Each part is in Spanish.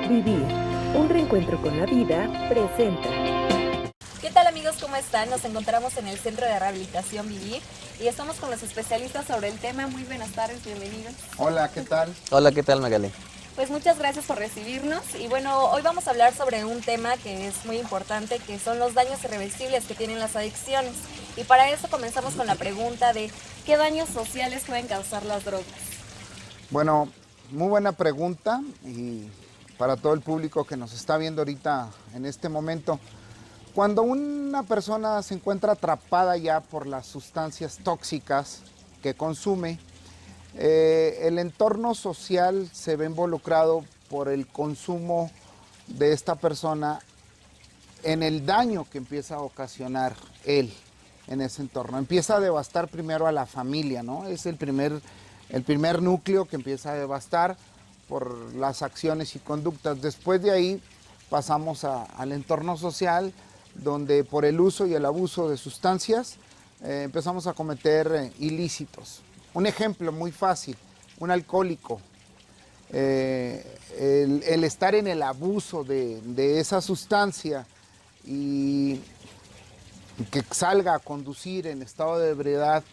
Vivir, un reencuentro con la vida, presenta. ¿Qué tal amigos? ¿Cómo están? Nos encontramos en el Centro de Rehabilitación Vivir y estamos con los especialistas sobre el tema. Muy buenas tardes, bienvenidos. Hola, ¿qué tal? Hola, ¿qué tal, Magali? Pues muchas gracias por recibirnos y bueno, hoy vamos a hablar sobre un tema que es muy importante, que son los daños irreversibles que tienen las adicciones. Y para eso comenzamos con la pregunta de ¿qué daños sociales pueden causar las drogas? Bueno, muy buena pregunta y para todo el público que nos está viendo ahorita en este momento. Cuando una persona se encuentra atrapada ya por las sustancias tóxicas que consume, el entorno social se ve involucrado por el consumo de esta persona en el daño que empieza a ocasionar él en ese entorno. Empieza a devastar primero a la familia, ¿no? Es el primer núcleo que empieza a devastar por las acciones y conductas. Después de ahí pasamos al entorno social, donde por el uso y el abuso de sustancias empezamos a cometer ilícitos. Un ejemplo muy fácil, un alcohólico, el estar en el abuso de esa sustancia y que salga a conducir en estado de ebriedad,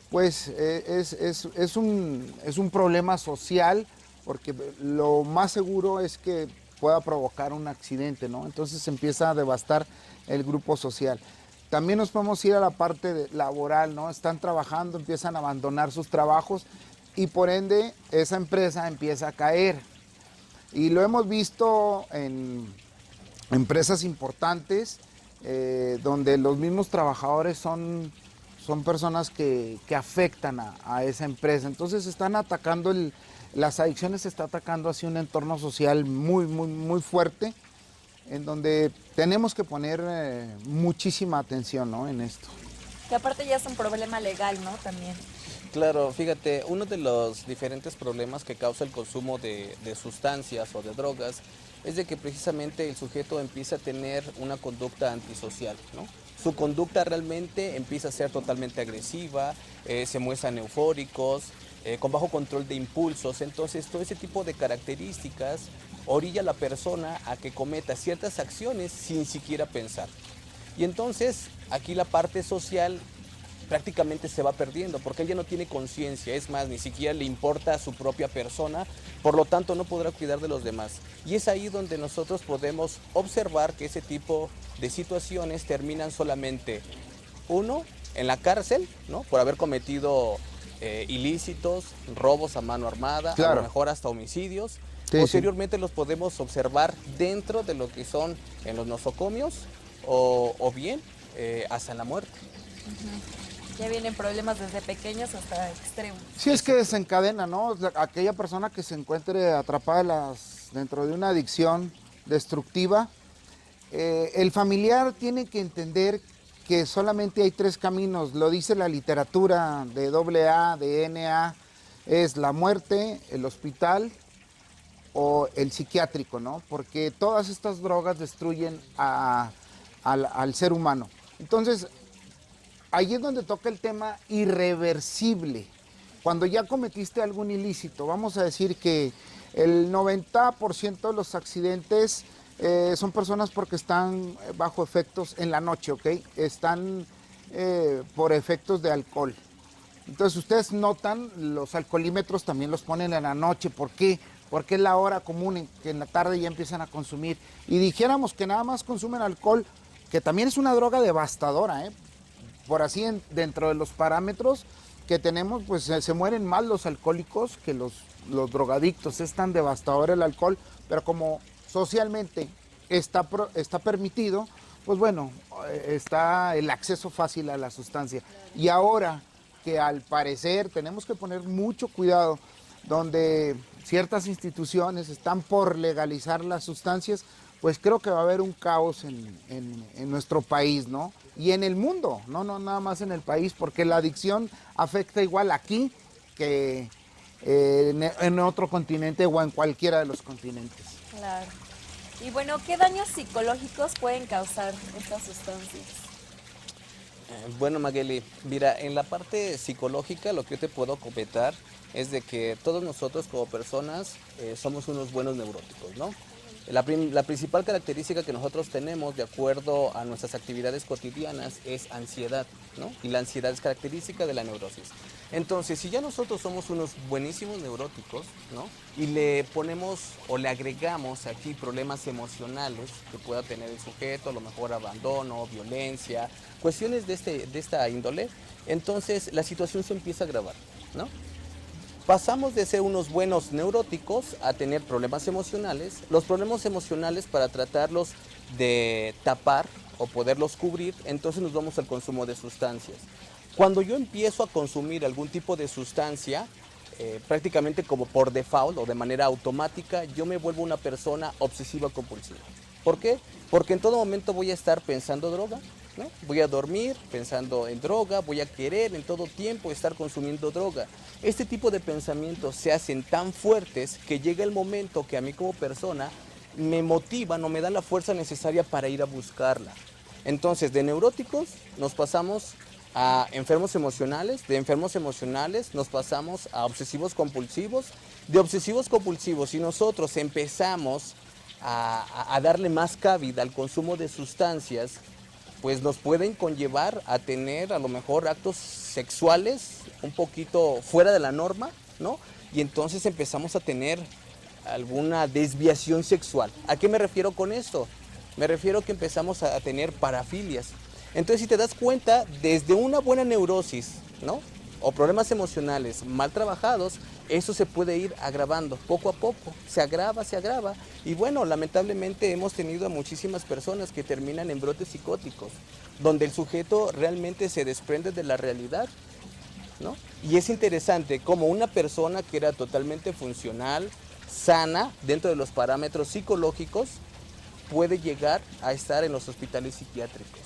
pues es un problema social, porque lo más seguro es que pueda provocar un accidente, ¿no? Entonces empieza a devastar el grupo social. También nos podemos ir a la parte laboral, ¿no? Están trabajando, empiezan a abandonar sus trabajos y por ende esa empresa empieza a caer. Y lo hemos visto en empresas importantes, donde los mismos trabajadores son personas que afectan a esa empresa. Entonces están atacando, las adicciones se está atacando hacia un entorno social muy fuerte, en donde tenemos que poner muchísima atención, ¿no? En esto. Que aparte ya es un problema legal, ¿no? También. Claro, fíjate, uno de los diferentes problemas que causa el consumo de sustancias o de drogas es de que precisamente el sujeto empieza a tener una conducta antisocial, ¿no? Su conducta realmente empieza a ser totalmente agresiva, se muestran eufóricos, con bajo control de impulsos. Entonces todo ese tipo de características orilla a la persona a que cometa ciertas acciones sin siquiera pensar. Y entonces aquí la parte social prácticamente se va perdiendo porque él ya no tiene conciencia, es más, ni siquiera le importa a su propia persona, por lo tanto no podrá cuidar de los demás. Y es ahí donde nosotros podemos observar que ese tipo de situaciones terminan solamente, uno, en la cárcel, ¿no? Por haber cometido ilícitos, robos a mano armada, claro, a lo mejor hasta homicidios. Sí, posteriormente los podemos observar dentro de lo que son en los nosocomios o bien hasta la muerte. Ya vienen problemas desde pequeños hasta extremos. Sí, es que desencadena, ¿no? Aquella persona que se encuentre atrapada dentro de una adicción destructiva, el familiar tiene que entender que solamente hay tres caminos, lo dice la literatura de AA, de NA, es la muerte, el hospital o el psiquiátrico, ¿no? Porque todas estas drogas destruyen al ser humano. Entonces, ahí es donde toca el tema irreversible. Cuando ya cometiste algún ilícito, vamos a decir que el 90% de los accidentes son personas porque están bajo efectos en la noche, ¿ok? Están por efectos de alcohol. Entonces ustedes notan, los alcoholímetros también los ponen en la noche. ¿Por qué? Porque es la hora común en que en la tarde ya empiezan a consumir. Y dijéramos que nada más consumen alcohol, que también es una droga devastadora, por así dentro de los parámetros que tenemos, pues se mueren más los alcohólicos que los drogadictos. Es tan devastador el alcohol, pero como socialmente está permitido, pues bueno, está el acceso fácil a la sustancia. Y ahora que al parecer tenemos que poner mucho cuidado, donde ciertas instituciones están por legalizar las sustancias, pues creo que va a haber un caos en nuestro país, ¿no? Y en el mundo, no nada más en el país, porque la adicción afecta igual aquí que en otro continente o en cualquiera de los continentes. Claro. Y bueno, ¿qué daños psicológicos pueden causar estas sustancias? Bueno, Magali, mira, en la parte psicológica lo que yo te puedo comentar es de que todos nosotros como personas somos unos buenos neuróticos, ¿no? La principal característica que nosotros tenemos de acuerdo a nuestras actividades cotidianas es ansiedad, ¿no? Y la ansiedad es característica de la neurosis. Entonces, si ya nosotros somos unos buenísimos neuróticos, ¿no? Y le ponemos o le agregamos aquí problemas emocionales que pueda tener el sujeto, a lo mejor abandono, violencia, cuestiones de esta índole, entonces la situación se empieza a agravar, ¿no? Pasamos de ser unos buenos neuróticos a tener problemas emocionales. Los problemas emocionales, para tratarlos de tapar o poderlos cubrir, entonces nos vamos al consumo de sustancias. Cuando yo empiezo a consumir algún tipo de sustancia, prácticamente como por default o de manera automática, yo me vuelvo una persona obsesiva compulsiva. ¿Por qué? Porque en todo momento voy a estar pensando droga, ¿no? Voy a dormir pensando en droga, voy a querer en todo tiempo estar consumiendo droga. Este tipo de pensamientos se hacen tan fuertes que llega el momento que a mí como persona me motivan o me dan la fuerza necesaria para ir a buscarla. Entonces, de neuróticos nos pasamos a enfermos emocionales, de enfermos emocionales nos pasamos a obsesivos compulsivos, de obsesivos compulsivos, si nosotros empezamos a darle más cabida al consumo de sustancias, pues nos pueden conllevar a tener a lo mejor actos sexuales un poquito fuera de la norma, ¿no? Y entonces empezamos a tener alguna desviación sexual. ¿A qué me refiero con esto? Me refiero que empezamos a tener parafilias. Entonces, si te das cuenta, desde una buena neurosis, ¿no? O problemas emocionales mal trabajados, eso se puede ir agravando poco a poco, se agrava, y bueno, lamentablemente hemos tenido a muchísimas personas que terminan en brotes psicóticos, donde el sujeto realmente se desprende de la realidad, ¿no? Y es interesante cómo una persona que era totalmente funcional, sana, dentro de los parámetros psicológicos, puede llegar a estar en los hospitales psiquiátricos,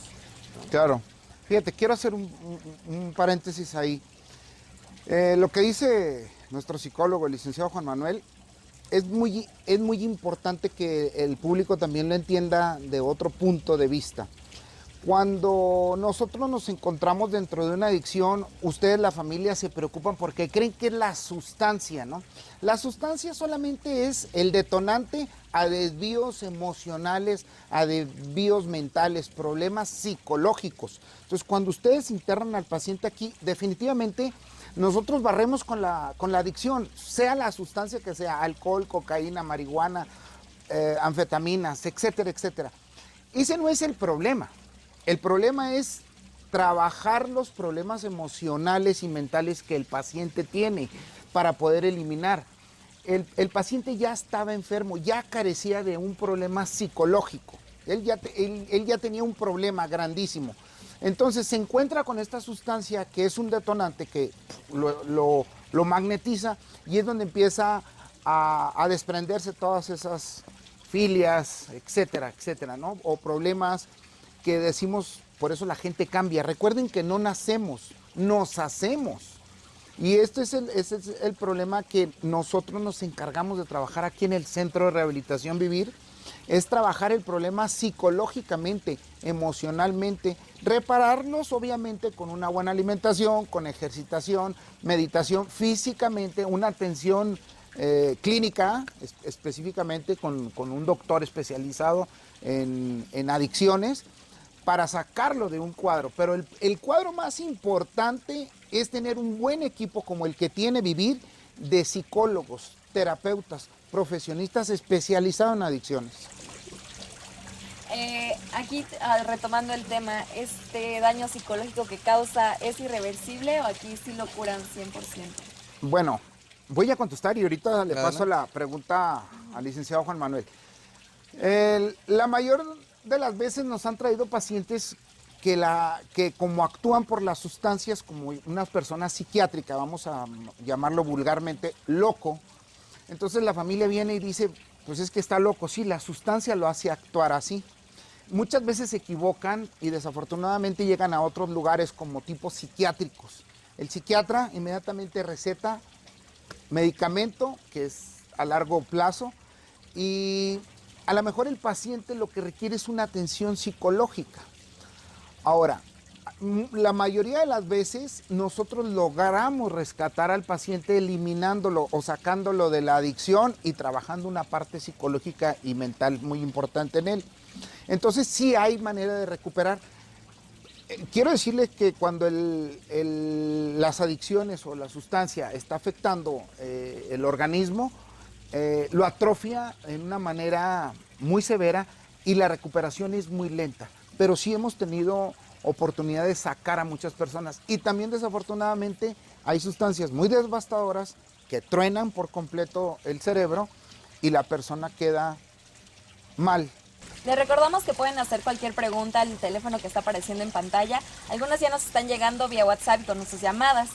¿no? Claro. Fíjate, quiero hacer un paréntesis ahí. Lo que dice nuestro psicólogo, el licenciado Juan Manuel, es muy importante que el público también lo entienda de otro punto de vista. Cuando nosotros nos encontramos dentro de una adicción, ustedes, la familia, se preocupan porque creen que es la sustancia, ¿no? La sustancia solamente es el detonante a desvíos emocionales, a desvíos mentales, problemas psicológicos. Entonces, cuando ustedes internan al paciente aquí, definitivamente nosotros barremos con la adicción, sea la sustancia que sea, alcohol, cocaína, marihuana, anfetaminas, etcétera, etcétera. Ese no es el problema. El problema es trabajar los problemas emocionales y mentales que el paciente tiene para poder eliminar. El paciente ya estaba enfermo, ya carecía de un problema psicológico. Él ya tenía un problema grandísimo. Entonces se encuentra con esta sustancia que es un detonante que lo magnetiza, y es donde empieza a desprenderse todas esas filias, etcétera, etcétera, ¿no? O problemas que decimos, por eso la gente cambia. Recuerden que no nacemos, nos hacemos. Y este es el problema que nosotros nos encargamos de trabajar aquí en el Centro de Rehabilitación Vivir, es trabajar el problema psicológicamente, emocionalmente, repararlos obviamente con una buena alimentación, con ejercitación, meditación, físicamente, una atención clínica, específicamente con un doctor especializado en adicciones, para sacarlo de un cuadro. Pero el cuadro más importante es tener un buen equipo como el que tiene Vivir, de psicólogos, terapeutas, profesionistas especializados en adicciones. Aquí, retomando el tema, ¿este daño psicológico que causa es irreversible o aquí sí lo curan 100%? Bueno, voy a contestar y ahorita le paso la pregunta al licenciado Juan Manuel. La mayor de las veces nos han traído pacientes que como actúan por las sustancias como unas personas psiquiátricas, vamos a llamarlo vulgarmente, loco. Entonces la familia viene y dice, pues es que está loco. Sí, la sustancia lo hace actuar así. Muchas veces se equivocan y desafortunadamente llegan a otros lugares como tipos psiquiátricos. El psiquiatra inmediatamente receta medicamento que es a largo plazo, y a lo mejor el paciente lo que requiere es una atención psicológica. Ahora, La mayoría de las veces nosotros logramos rescatar al paciente eliminándolo o sacándolo de la adicción y trabajando una parte psicológica y mental muy importante en él. Entonces sí hay manera de recuperar. Quiero decirles que cuando las adicciones o la sustancia está afectando el organismo, lo atrofia en una manera muy severa y la recuperación es muy lenta. Pero sí hemos tenido oportunidad de sacar a muchas personas. Y también desafortunadamente hay sustancias muy devastadoras que truenan por completo el cerebro y la persona queda mal. Les recordamos que pueden hacer cualquier pregunta al teléfono que está apareciendo en pantalla. Algunas ya nos están llegando vía WhatsApp con sus llamadas.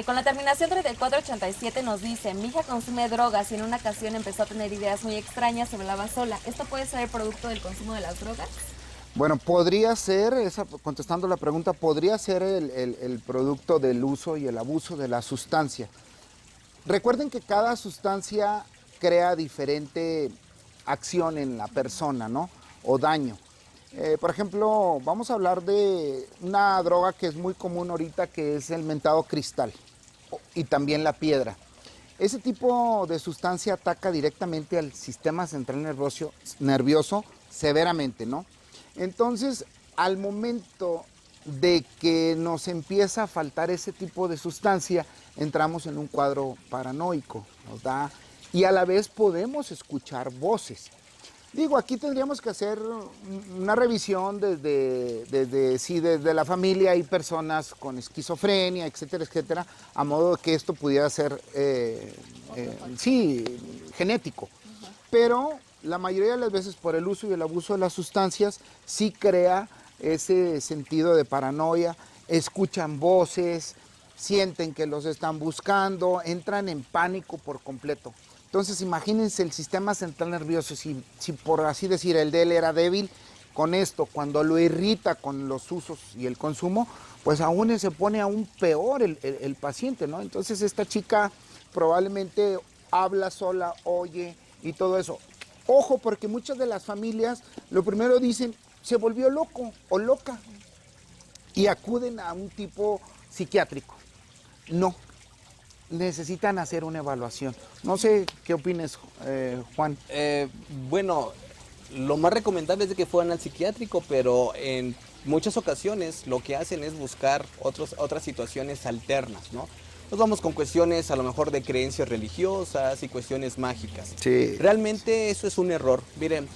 Con la terminación 3487 nos dice: mi hija consume drogas y en una ocasión empezó a tener ideas muy extrañas, se hablaba sola. ¿Esto puede ser el producto del consumo de las drogas? Bueno, podría ser, contestando la pregunta, podría ser el producto del uso y el abuso de la sustancia. Recuerden que cada sustancia crea diferente acción en la persona, ¿no? O daño. Por ejemplo, vamos a hablar de una droga que es muy común ahorita, que es el mentado cristal y también la piedra. Ese tipo de sustancia ataca directamente al sistema central nervioso severamente, ¿no? Entonces, al momento de que nos empieza a faltar ese tipo de sustancia, entramos en un cuadro paranoico, nos da, y a la vez podemos escuchar voces. Digo, aquí tendríamos que hacer una revisión desde la familia. Hay personas con esquizofrenia, etcétera, etcétera, a modo de que esto pudiera ser, sí, genético. Pero la mayoría de las veces por el uso y el abuso de las sustancias sí crea ese sentido de paranoia, escuchan voces, sienten que los están buscando, entran en pánico por completo. Entonces imagínense el sistema central nervioso, si por así decir el de él era débil, con esto, cuando lo irrita con los usos y el consumo, pues aún se pone aún peor el paciente, ¿no? Entonces esta chica probablemente habla sola, oye y todo eso. Ojo, porque muchas de las familias lo primero dicen, se volvió loco o loca, y acuden a un tipo psiquiátrico. No, necesitan hacer una evaluación. No sé qué opines, Juan. Bueno, lo más recomendable es de que fueran al psiquiátrico, pero en muchas ocasiones lo que hacen es buscar otras situaciones alternas, ¿no? Nos vamos con cuestiones a lo mejor de creencias religiosas y cuestiones mágicas. Sí. Realmente eso es un error. Miren,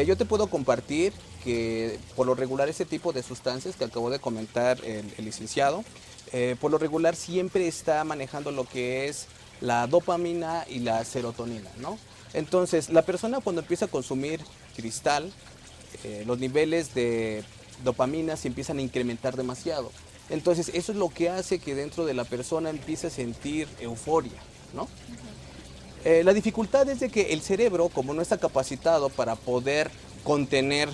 yo te puedo compartir que por lo regular ese tipo de sustancias que acabó de comentar el licenciado, por lo regular siempre está manejando lo que es la dopamina y la serotonina, ¿no? Entonces, la persona cuando empieza a consumir cristal, los niveles de dopamina se empiezan a incrementar demasiado. Entonces, eso es lo que hace que dentro de la persona empiece a sentir euforia, ¿no? La dificultad es de que el cerebro, como no está capacitado para poder contener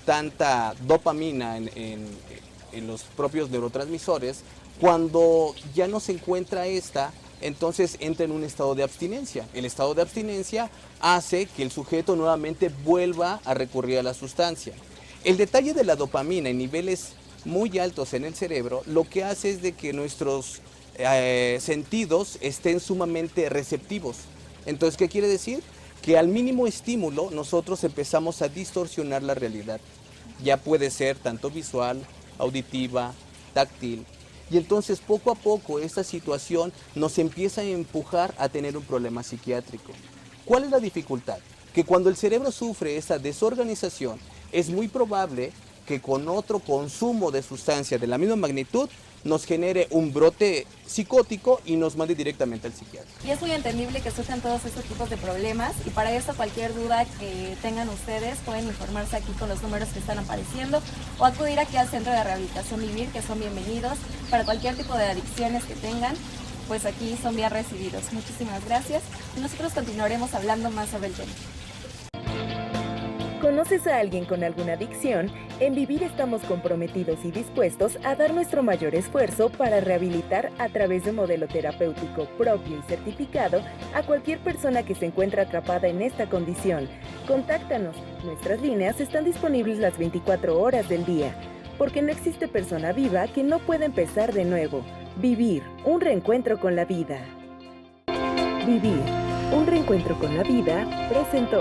tanta dopamina en los propios neurotransmisores, cuando ya no se encuentra esta, entonces entra en un estado de abstinencia. El estado de abstinencia hace que el sujeto nuevamente vuelva a recurrir a la sustancia. El detalle de la dopamina en niveles muy altos en el cerebro, lo que hace es de que nuestros sentidos estén sumamente receptivos. Entonces, ¿qué quiere decir? Que al mínimo estímulo nosotros empezamos a distorsionar la realidad. Ya puede ser tanto visual, auditiva, táctil. Y entonces poco a poco esta situación nos empieza a empujar a tener un problema psiquiátrico. ¿Cuál es la dificultad? Que cuando el cerebro sufre esta desorganización, es muy probable que con otro consumo de sustancia de la misma magnitud nos genere un brote psicótico y nos mande directamente al psiquiatra. Y es muy entendible que surjan todos estos tipos de problemas, y para eso cualquier duda que tengan ustedes pueden informarse aquí con los números que están apareciendo o acudir aquí al Centro de Rehabilitación Vivir, que son bienvenidos para cualquier tipo de adicciones que tengan. Pues aquí son bien recibidos. Muchísimas gracias y nosotros continuaremos hablando más sobre el tema. ¿Conoces a alguien con alguna adicción? En Vivir estamos comprometidos y dispuestos a dar nuestro mayor esfuerzo para rehabilitar a través de un modelo terapéutico propio y certificado a cualquier persona que se encuentre atrapada en esta condición. Contáctanos. Nuestras líneas están disponibles las 24 horas del día. porque no existe persona viva que no pueda empezar de nuevo. Vivir, un reencuentro con la vida. Vivir, un reencuentro con la vida, presentó.